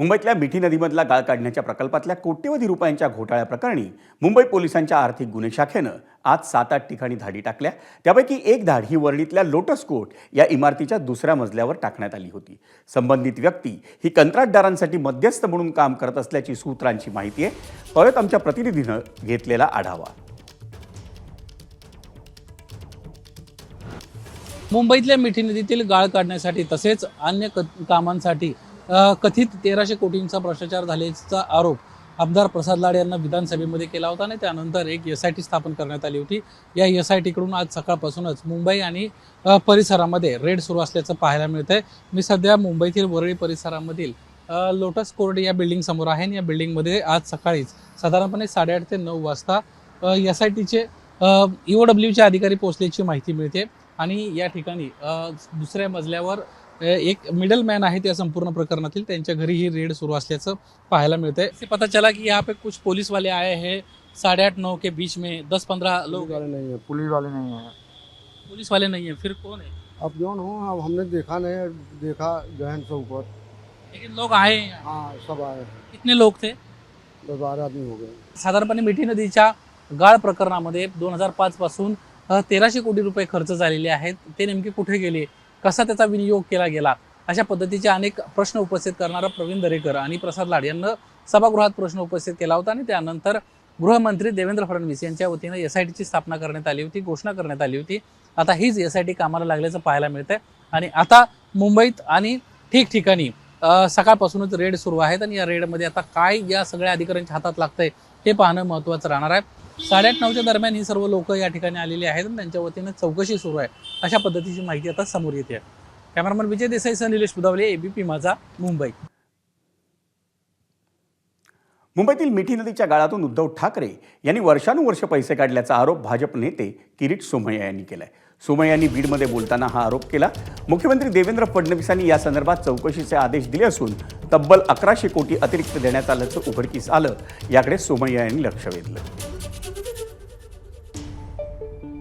मुंबईतल्या मिठी नदीमधला गाळ काढण्याच्या प्रकल्पातल्या कोट्यवधी रुपयांच्या घोटाळ्याप्रकरणी मुंबई पोलिसांच्या आर्थिक गुन्हे शाखेनं आज 7-8 ठिकाणी धाडी टाकल्या। त्यापैकी एक धाड ही वर्णीतल्या लोटस कोर्ट या इमारतीच्या दुसऱ्या मजल्यावर टाकण्यात आली होती। संबंधित व्यक्ती ही कंत्राटदारांसाठी मध्यस्थ म्हणून काम करत असल्याची सूत्रांची माहिती आहे। परत आमच्या प्रतिनिधीनं घेतलेला आढावा। मुंबईतल्या मिठी नदीतील गाळ काढण्यासाठी तसेच अन्य कामांसाठी कथित 1300 कोटींचा भ्रष्टाचार झाल्याचा आरोप आमदार प्रसाद लाड यांना विधानसभेमध्ये केला होता आणि त्यानंतर एक SIT स्थापन करण्यात आली होती। या SIT कडून आज सकाळपासूनच मुंबई आणि परिसरामध्ये रेड सुरू असल्याचं पाहायला मिळतंय। मी सध्या मुंबईतील वरळी परिसरामधील लोटस कोर्ट या बिल्डिंग समोर आहे आणि या बिल्डिंगमध्ये आज सकाळीच साधारणपणे 8:30 ते 9 वाजता SITचे EOWचे अधिकारी पोहोचल्याची माहिती मिळते आणि या ठिकाणी दुसऱ्या मजल्यावर एक मिडल मैन है त्या संपूर्ण प्रकरणातील त्यांच्या घरी ही रेड सुरू असल्याचं पाहायला मिळतंय। इससे पता चला कि यहाँ पे कुछ पुलिस वाले आए हैं 8:30-9 के बीच में 10-15 लोग वाले नहीं है, पुलिस वाले नहीं है। पुलिस वाले नहीं है, फिर कौन है? अब जो हो अब हमने देखा नहीं, देखा गहन से ऊपर। लेकिन लोग आए हैं। हाँ सब आए, कितने लोग थे? 10-12 आदमी हो गए। साधारणपणे मिठी नदीच्या गाळ प्रकरणामध्ये 2005 पासून 1300 कोटी रुपये खर्च झालेले आहेत। ते नेमके कुठे गेले, कसा त्याचा विनियोग केला गेला, अशा पद्धतीचे अनेक प्रश्न उपस्थित करणारा प्रवीण दरेकर आणि प्रसाद लाड यांना सभागृहात प्रश्न उपस्थित केला होता आणि त्यानंतर गृहमंत्री देवेंद्र फडणवीस यांच्या वतीने SITची स्थापना करण्यात आली होती, घोषणा करण्यात आली होती। आता हीच SIT कामाला लागल्याचं पाहायला मिळतंय आणि आता मुंबईत आणि ठिकठिकाणी सकाळपासूनच रेड सुरू आहेत आणि या रेडमध्ये आता काय या सगळ्या अधिकाऱ्यांच्या हातात लागतंय हे पाहणं महत्त्वाचं राहणार आहे। 8:30-9च्या दरम्यान ही सर्व लोक या ठिकाणी आलेली आहेत आणि त्यांच्या वतीने चौकशी सुरू आहे, अशा पद्धतीची माहिती आता समोर येते। कॅमेरामन विजय देसाईसह निलेश बुधावले, ABP माझा, मुंबई। मुंबईतील मिठी नदीच्या गाळातून उद्धव ठाकरे यांनी वर्षानुवर्ष पैसे काढल्याचा आरोप भाजप नेते किरीट सोमय्या यांनी केलाय। सोमय्या यांनी बीडमध्ये बोलताना हा आरोप केला। मुख्यमंत्री देवेंद्र फडणवीसांनी या संदर्भात चौकशीचे आदेश दिले असून तब्बल 1100 कोटी अतिरिक्त देण्यात आल्याचं उघडकीस आलं। याकडे सोमय्या यांनी लक्ष वेधलं।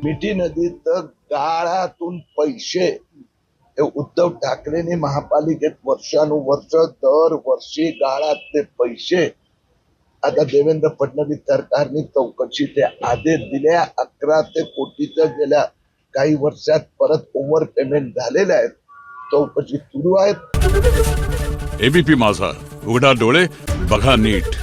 मिठी नदीत गाळातून पैसे हे उद्धव ठाकरेंनी महापालिकेत वर्षानुवर्ष दरवर्षी गाळातले पैसे आता देवेंद्र फडणवीस सरकारने चौकशीचे आदेश दिले। 1100 कोटीचं गेल्या काही वर्षात परत ओव्हर पेमेंट झालेले आहेत, चौकशी सुरू आहे। ABP माझा, उघडा डोळे बघा नीट।